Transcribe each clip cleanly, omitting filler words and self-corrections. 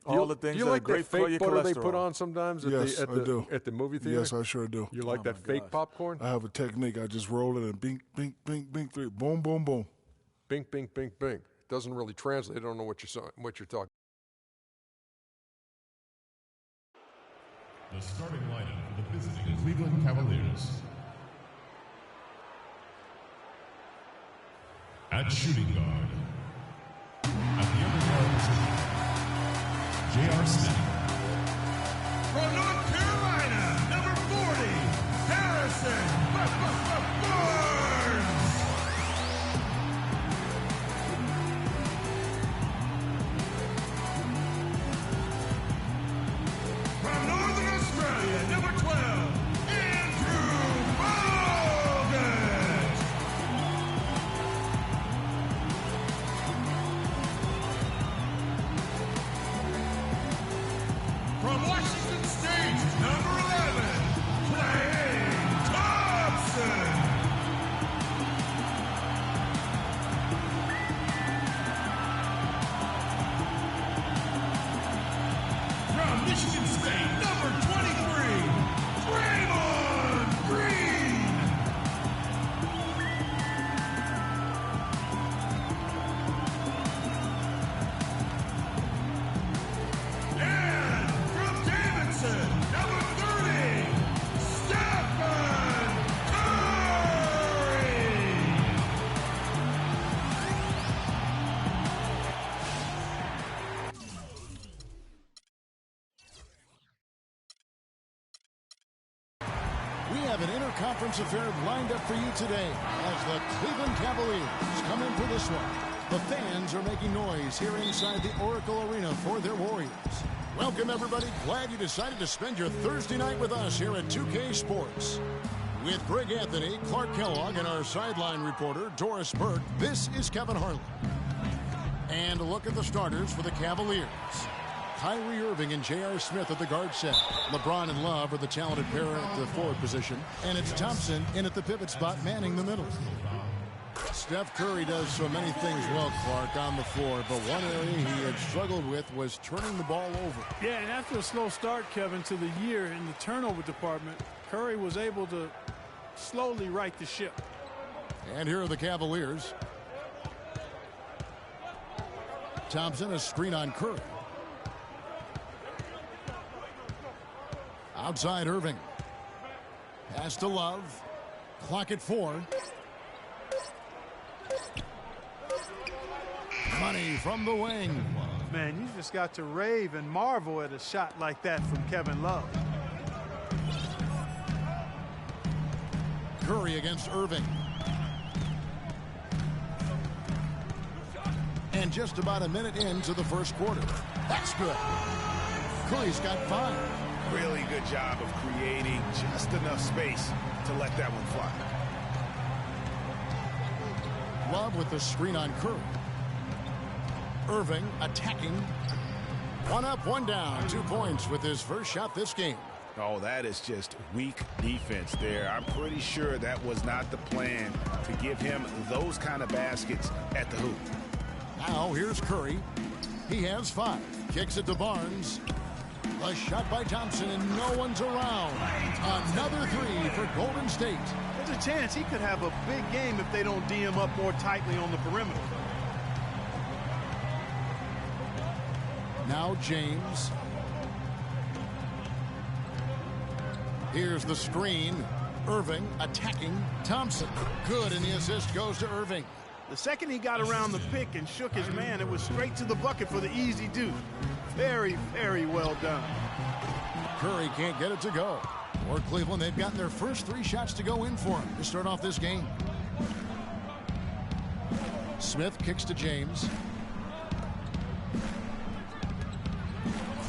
all the things do you that like are great that for fake your butter cholesterol. they put on sometimes at Yes, the I do. at the movie theater? Yes, I sure do. You like that fake popcorn? I have a technique. I just roll it and bink, bink, bink, bink, three, boom, boom, boom. Bink, bink, bink, bink. Doesn't really translate. I don't know what you're talking. The starting lineup for the visiting Cleveland Cavaliers. At shooting guard. At the other guard position, J.R. Smith. From North Carolina, number 40, Harrison Barnes. From Northern Australia, number 12, Andrew Bogut. From Washington State, number 11, Klay Thompson. From Michigan State, number 23, Draymond Green. And from Davidson, number 30, Stephen Curry. We have an interconference affair lined up for you today as the Cleveland Cavaliers come in for this one. The fans are making noise here inside the Oracle Arena for their Warriors. Welcome, everybody. Glad you decided to spend your Thursday night with us here at 2K Sports. With Greg Anthony, Clark Kellogg, and our sideline reporter, Doris Burke, this is Kevin Harlan. And a look at the starters for the Cavaliers. Kyrie Irving and J.R. Smith at the guard set. LeBron and Love are the talented pair at the forward position. And it's Thompson in at the pivot spot, manning the middle. Steph Curry does so many things well, Clark, on the floor. But one area he had struggled with was turning the ball over. Yeah, and after a slow start, Kevin, to the year in the turnover department, Curry was able to slowly right the ship. And here are the Cavaliers. Thompson, a screen on Curry. Outside Irving. Pass to Love. Clock at 4. Money from the wing. Man, you just got to rave and marvel at a shot like that from Kevin Love. Curry against Irving. And just about a minute into the first quarter. That's good. Curry's got 5. Really good job of creating just enough space to let that one fly. Love with the screen on Curry. Irving attacking. 1 up, 1 down. 2 points with his first shot this game. Oh, that is just weak defense there. I'm pretty sure that was not the plan to give him those kind of baskets at the hoop. Now here's Curry. He has 5. Kicks it to Barnes. A shot by Thompson, and no one's around. Another 3 for Golden State. There's a chance he could have a big game if they don't D him up more tightly on the perimeter. Now James. Here's the screen. Irving attacking Thompson. Good, and the assist goes to Irving. The second he got around the pick and shook his man, it was straight to the bucket for the easy do. Very, very well done. Curry can't get it to go. For Cleveland, they've gotten their first 3 shots to go in for him to start off this game. Smith kicks to James.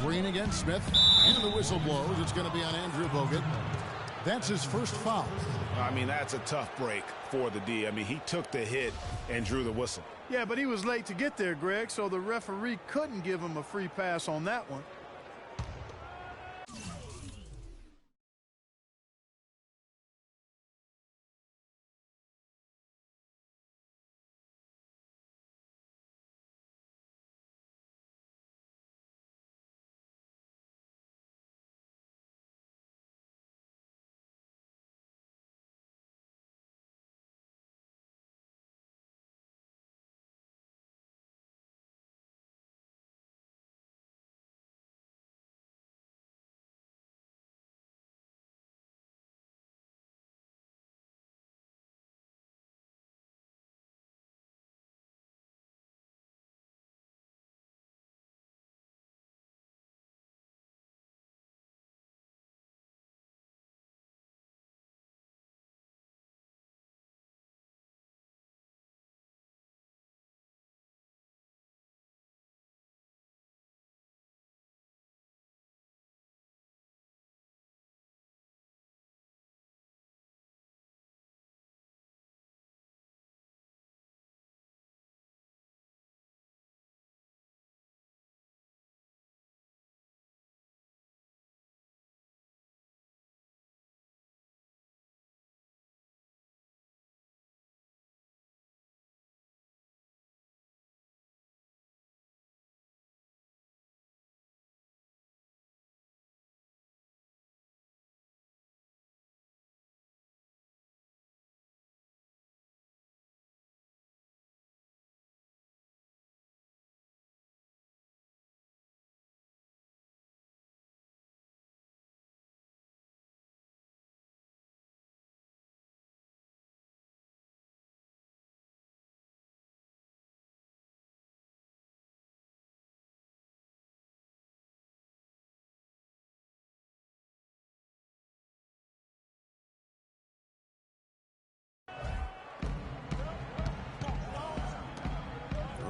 Green against Smith. And the whistle blows. It's going to be on Andrew Bogut. That's his first foul. I mean, that's a tough break for the D. I mean, he took the hit and drew the whistle. Yeah, but he was late to get there, Greg, so the referee couldn't give him a free pass on that one.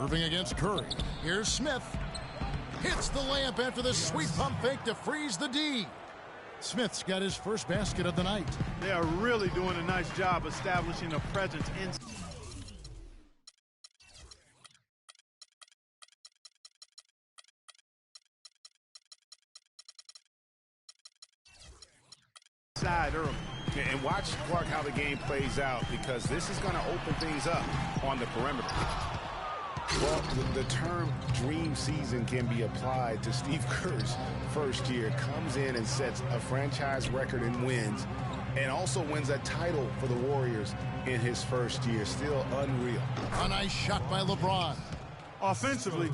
Irving against Curry. Here's Smith. Hits the layup after the sweet pump fake to freeze the D. Smith's got his first basket of the night. They are really doing a nice job establishing a presence inside early. And watch, Clark, how the game plays out, because this is going to open things up on the perimeter. Well, the term dream season can be applied to Steve Kerr's first year. Comes in and sets a franchise record in wins, and also wins a title for the Warriors in his first year. Still unreal. A nice shot by LeBron. Offensively,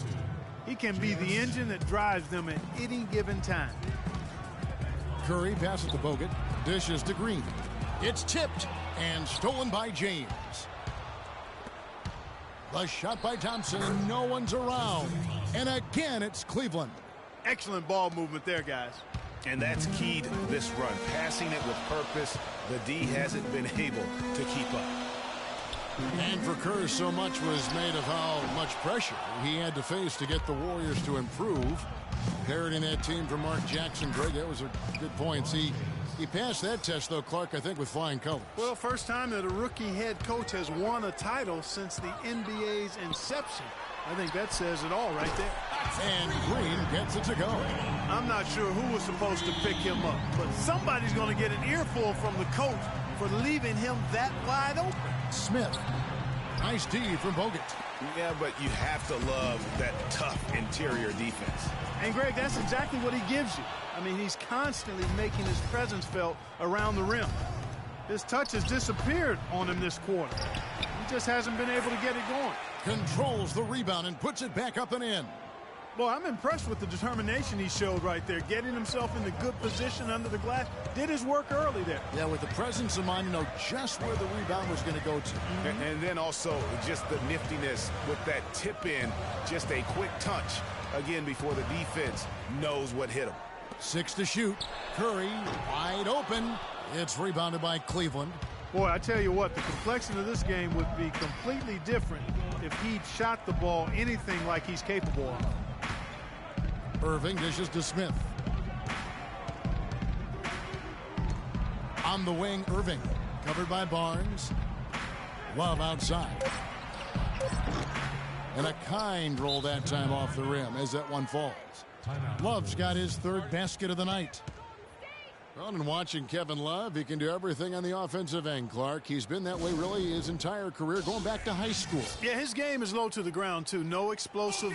he can be the engine that drives them at any given time. Curry passes to Bogut. Dishes to Green. It's tipped and stolen by James. The shot by Thompson, and no one's around. And again, it's Cleveland. Excellent ball movement there, guys. And that's key to this run. Passing it with purpose. The D hasn't been able to keep up. And for Kerr, so much was made of how much pressure he had to face to get the Warriors to improve. Parroting that team for Mark Jackson. Greg, that was a good point. He passed that test, though, Clark, I think, with flying colors. Well, first time that a rookie head coach has won a title since the NBA's inception. I think that says it all right there. And Green gets it to go. I'm not sure who was supposed to pick him up, but somebody's going to get an earful from the coach for leaving him that wide open. Smith. Nice D from Bogut. Yeah, but you have to love that tough interior defense. And, Greg, that's exactly what he gives you. I mean, he's constantly making his presence felt around the rim. His touch has disappeared on him this quarter. He just hasn't been able to get it going. Controls the rebound and puts it back up and in. Boy, I'm impressed with the determination he showed right there. Getting himself in the good position under the glass. Did his work early there. Yeah, with the presence of mind, you know just where the rebound was going to go to. And then also just the niftiness with that tip in. Just a quick touch, again, before the defense knows what hit him. 6 to shoot. Curry wide open. It's rebounded by Cleveland. Boy, I tell you what, the complexion of this game would be completely different if he'd shot the ball anything like he's capable of. Irving dishes to Smith. On the wing, Irving. Covered by Barnes. Love outside. And a kind roll that time off the rim as that one falls. Love's got his third basket of the night. Well, and watching Kevin Love, he can do everything on the offensive end, Clark. He's been that way really his entire career, going back to high school. Yeah, his game is low to the ground, too. No explosive.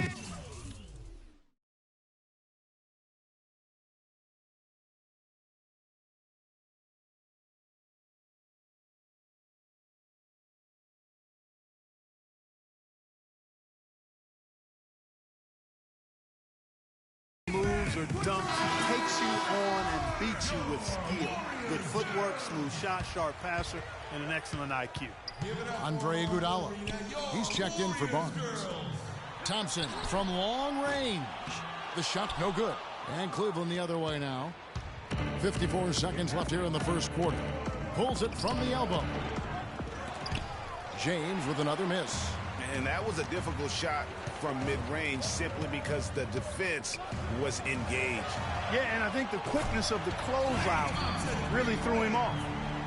Moves or dumps, he takes you on and beats you with skill. Good footwork, smooth shot, sharp passer, and an excellent IQ. Andre Iguodala. He's checked in for Barnes. Thompson from long range. The shot no good. And Cleveland the other way now. 54 seconds left here in the first quarter. Pulls it from the elbow. James with another miss. And that was a difficult shot from mid-range simply because the defense was engaged. Yeah, and I think the quickness of the closeout really threw him off.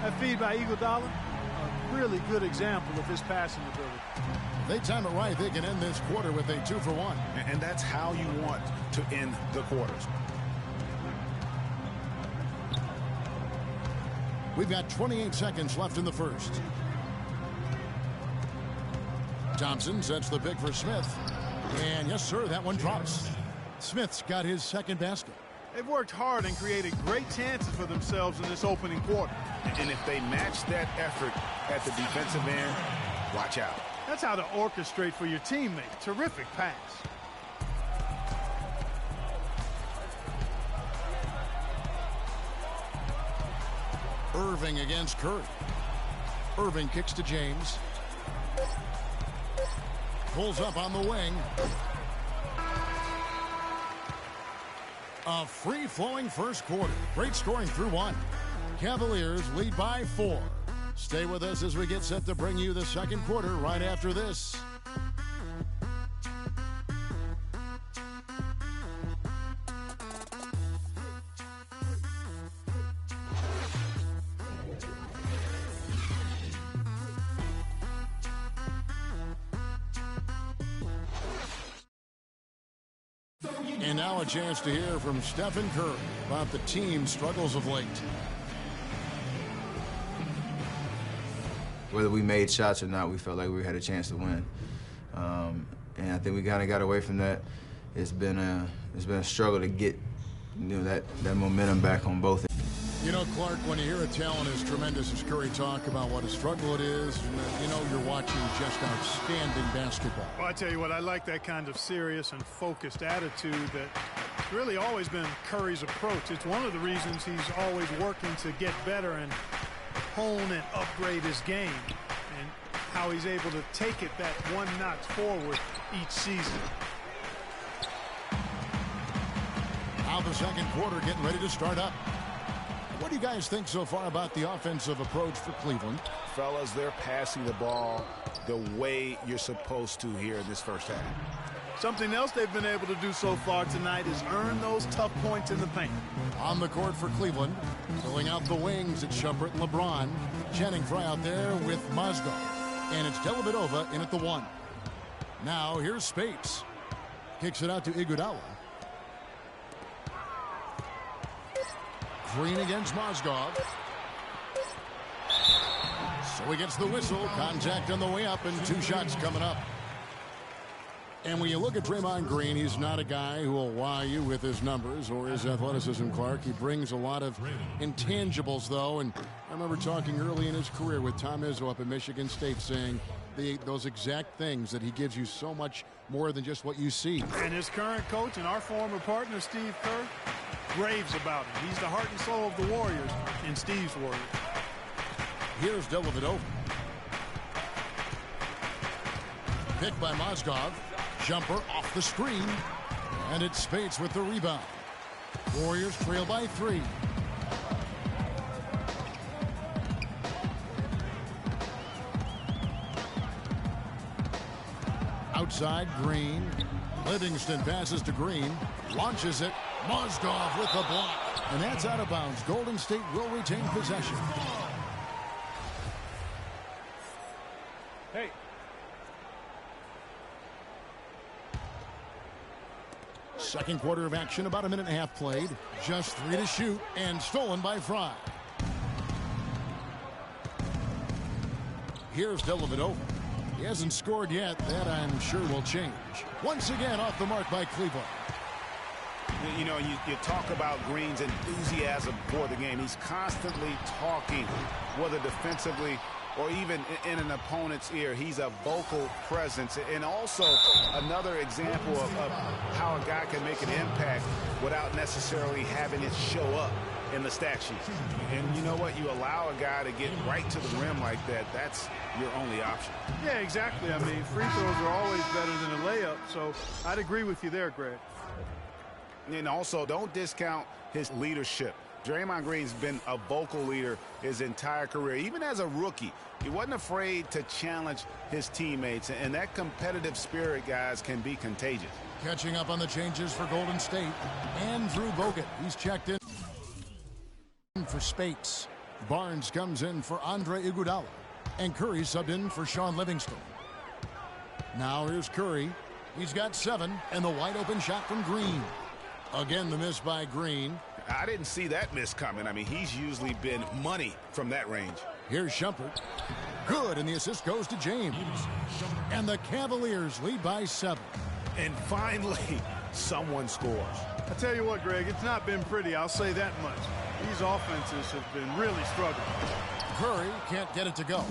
That feed by Iguodala, a really good example of his passing ability. They time it right. They can end this quarter with a 2-for-1. And that's how you want to end the quarters. We've got 28 seconds left in the first. Thompson sets the pick for Smith. And yes, sir, that one drops. Smith's got his second basket. They've worked hard and created great chances for themselves in this opening quarter. And if they match that effort at the defensive end, watch out. That's how to orchestrate for your teammate. Terrific pass. Irving against Curry. Irving kicks to James. Pulls up on the wing. A free-flowing first quarter. Great scoring through one. Cavaliers lead by 4. Stay with us as we get set to bring you the second quarter right after this. And now a chance to hear from Stephen Curry about the team's struggles of late. Whether we made shots or not, we felt like we had a chance to win. And I think we kind of got away from that. It's been a struggle to get that momentum back on both. You know, Clark, when you hear a talent as tremendous as Curry talk about what a struggle it is, you know you're watching just outstanding basketball. Well, I tell you what, I like that kind of serious and focused attitude that's really always been Curry's approach. It's one of the reasons he's always working to get better and hone and upgrade his game, and how he's able to take it that one notch forward each season. Now the second quarter getting ready to start up. What do you guys think so far about the offensive approach for Cleveland? Fellas, they're passing the ball the way you're supposed to here in this first half. Something else they've been able to do so far tonight is earn those tough points in the paint. On the court for Cleveland, filling out the wings, it's Shumpert and LeBron. Channing Frye out there with Mozgov. And it's Dellavedova in at the 1. Now here's Spates. Kicks it out to Iguodala. Green against Mozgov. So he gets the whistle. Contact on the way up and 2 shots coming up. And when you look at Draymond Green, he's not a guy who will wow you with his numbers or his athleticism, Clark. He brings a lot of intangibles, though. And I remember talking early in his career with Tom Izzo up at Michigan State saying those exact things, that he gives you so much more than just what you see. And his current coach and our former partner, Steve Kerr, raves about him. He's the heart and soul of the Warriors in Steve's Warriors. Here's Dellavedova. Picked by Mozgov. Jumper off the screen. And it's Spates with the rebound. Warriors trail by 3. Outside, Green. Livingston passes to Green. Launches it. Mozgov with the block. And that's out of bounds. Golden State will retain possession. Hey. Second quarter of action, about a minute and a half played. Just 3 to shoot, and stolen by Frye. Here's Dellavedova. He hasn't scored yet. That, I'm sure, will change. Once again, off the mark by Cleveland. You know, you talk about Green's enthusiasm for the game. He's constantly talking, whether defensively or even in an opponent's ear. He's a vocal presence. And also another example of how a guy can make an impact without necessarily having it show up in the stat sheet. And you know what? You allow a guy to get right to the rim like that, that's your only option. Yeah, exactly. I mean, free throws are always better than a layup, so I'd agree with you there, Greg. And also, don't discount his leadership. Draymond Green's been a vocal leader his entire career. Even as a rookie, he wasn't afraid to challenge his teammates. And that competitive spirit, guys, can be contagious. Catching up on the changes for Golden State. Andrew Bogut. He's checked in for Spates. Barnes comes in for Andre Iguodala. And Curry subbed in for Sean Livingston. Now here's Curry. He's got 7, and the wide open shot from Green. Again, the miss by Green. I didn't see that miss coming. I mean, he's usually been money from that range. Here's Shumpert. Good, and the assist goes to James. And the Cavaliers lead by 7. And finally, someone scores. I tell you what, Greg, it's not been pretty, I'll say that much. These offenses have been really struggling. Curry can't get it to go.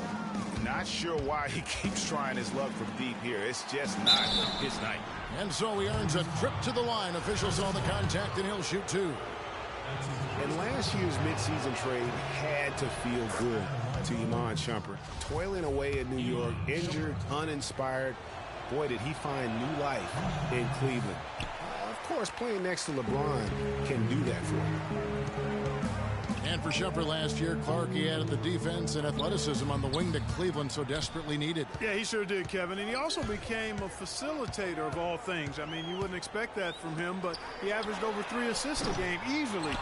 Not sure why he keeps trying his luck from deep here. It's just not his night. And so he earns a trip to the line. Officials saw the contact, and he'll shoot 2. And last year's midseason trade had to feel good to Iman Shumpert. Toiling away in New York, injured, uninspired. Boy, did he find new life in Cleveland. Of course, playing next to LeBron can do that for him. And for Shumpert last year, Clark, he added the defense and athleticism on the wing that Cleveland so desperately needed. Yeah, he sure did, Kevin. And he also became a facilitator of all things. I mean, you wouldn't expect that from him, but he averaged over 3 assists a game easily.